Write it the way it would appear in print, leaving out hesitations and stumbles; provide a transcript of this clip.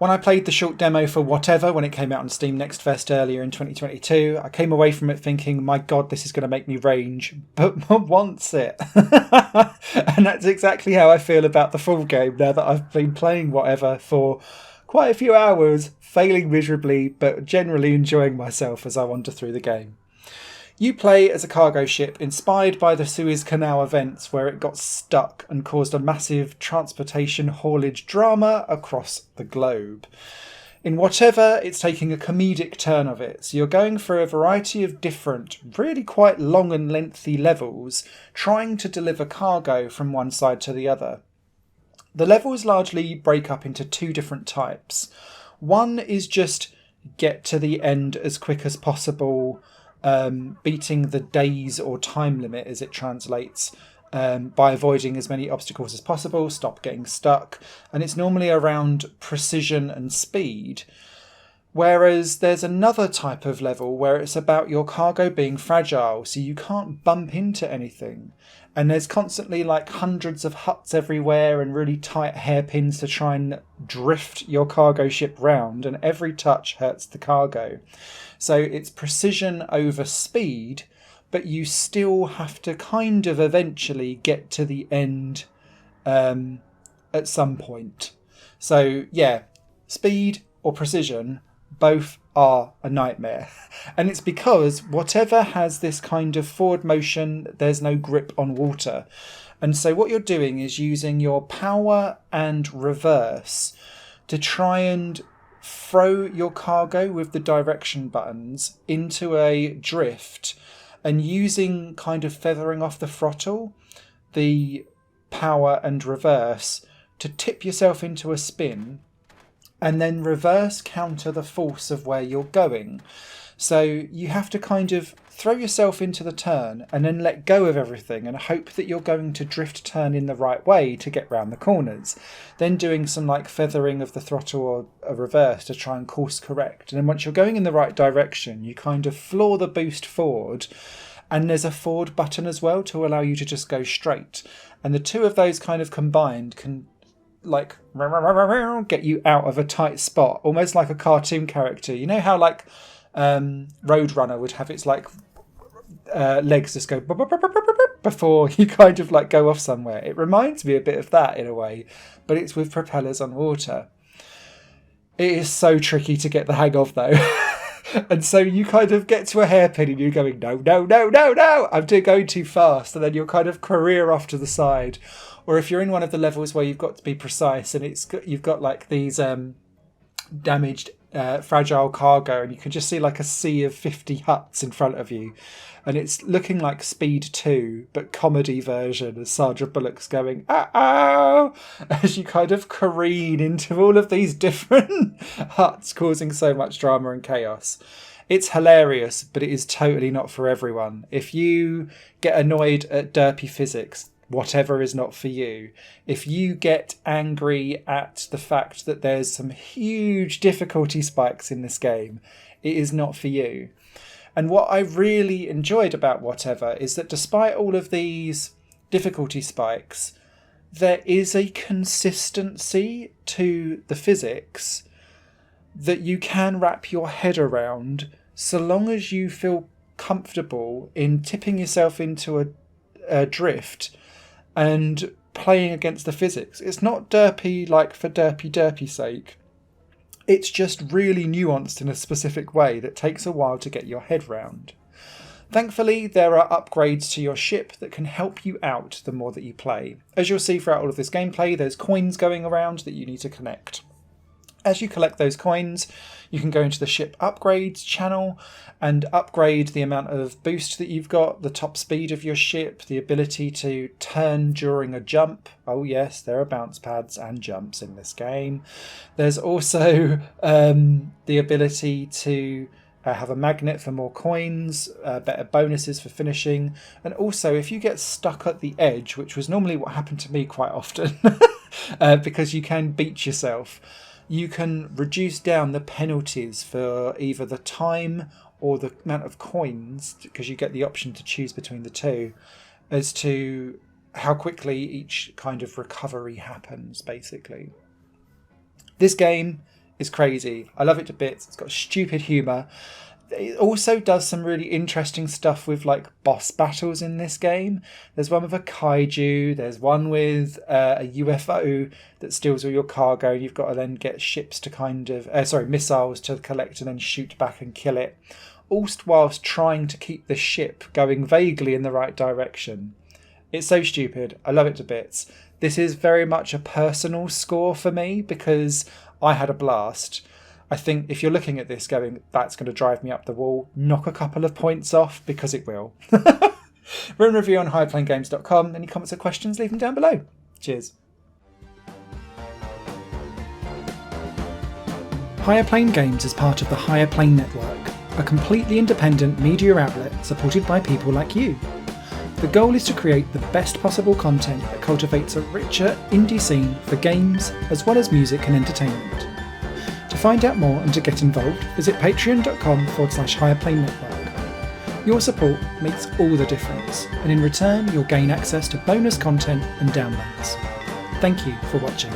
When I played the short demo for Whatever when it came out on Steam Next Fest earlier in 2022, I came away from it thinking, my God, this is going to make me rage, but wants it. And that's exactly how I feel about the full game now that I've been playing Whatever for quite a few hours, failing miserably, but generally enjoying myself as I wander through the game. You play as a cargo ship inspired by the Suez Canal events where it got stuck and caused a massive transportation haulage drama across the globe. In Whatever, it's taking a comedic turn of it, so you're going through a variety of different, really quite long and lengthy levels, trying to deliver cargo from one side to the other. The levels largely break up into two different types. One is just get to the end as quick as possible, beating the days or time limit as it translates, by avoiding as many obstacles as possible, stop getting stuck, and it's normally around precision and speed. Whereas there's another type of level where it's about your cargo being fragile, so you can't bump into anything. And there's constantly like hundreds of huts everywhere and really tight hairpins to try and drift your cargo ship round, and every touch hurts the cargo. So it's precision over speed, but you still have to kind of eventually get to the end at some point. So yeah, speed or precision, both are a nightmare. And it's because Whatever has this kind of forward motion, there's no grip on water. And so what you're doing is using your power and reverse to try and throw your cargo with the direction buttons into a drift, and using kind of feathering off the throttle, the power and reverse, to tip yourself into a spin and then reverse counter the force of where you're going. So you have to kind of throw yourself into the turn and then let go of everything and hope that you're going to drift turn in the right way to get round the corners. Then doing some like feathering of the throttle or a reverse to try and course correct. And then once you're going in the right direction, you kind of floor the boost forward. And there's a forward button as well to allow you to just go straight. And the two of those kind of combined can like get you out of a tight spot, almost like a cartoon character. You know how like Roadrunner would have its like legs just go before you kind of like go off somewhere. It reminds me a bit of that in a way, but it's with propellers on water. It is so tricky to get the hang of though. And so you kind of get to a hairpin and you're going, no, I'm going too fast. And then you'll kind of career off to the side. Or if you're in one of the levels where you've got to be precise and you've got like these damaged fragile cargo, and you can just see like a sea of 50 huts in front of you, and it's looking like Speed 2 but comedy version, as Sandra Bullock's going uh-oh as you kind of careen into all of these different huts, causing so much drama and chaos. It's hilarious, but it is totally not for everyone. If you get annoyed at derpy physics, Whatever is not for you. If you get angry at the fact that there's some huge difficulty spikes in this game, it is not for you. And what I really enjoyed about Whatever is that despite all of these difficulty spikes, there is a consistency to the physics that you can wrap your head around, so long as you feel comfortable in tipping yourself into a drift and playing against the physics. It's not derpy like for derpy sake. It's just really nuanced in a specific way that takes a while to get your head round. Thankfully, there are upgrades to your ship that can help you out the more that you play. As you'll see throughout all of this gameplay, there's coins going around that you need to collect. As you collect those coins, you can go into the ship upgrades channel and upgrade the amount of boost that you've got, the top speed of your ship, the ability to turn during a jump. Oh yes, there are bounce pads and jumps in this game. There's also the ability to have a magnet for more coins, better bonuses for finishing, and also if you get stuck at the edge, which was normally what happened to me quite often, because you can beat yourself, you can reduce down the penalties for either the time or the amount of coins, because you get the option to choose between the two, as to how quickly each kind of recovery happens, basically. This game is crazy. I love it to bits. It's got stupid humour. It also does some really interesting stuff with like boss battles in this game. There's one with a kaiju. There's one with a UFO that steals all your cargo. You've got to then get ships to missiles to collect and then shoot back and kill it. All whilst trying to keep the ship going vaguely in the right direction. It's so stupid. I love it to bits. This is very much a personal score for me because I had a blast. I think if you're looking at this going, that's going to drive me up the wall, knock a couple of points off, because it will. Written review on higherplanegames.com. Any comments or questions, leave them down below. Cheers. Higher Plane Games is part of the Higher Plane Network, a completely independent media outlet supported by people like you. The goal is to create the best possible content that cultivates a richer indie scene for games as well as music and entertainment. To find out more and to get involved, visit patreon.com/higherplane-network. Your support makes all the difference, and in return you'll gain access to bonus content and downloads. Thank you for watching.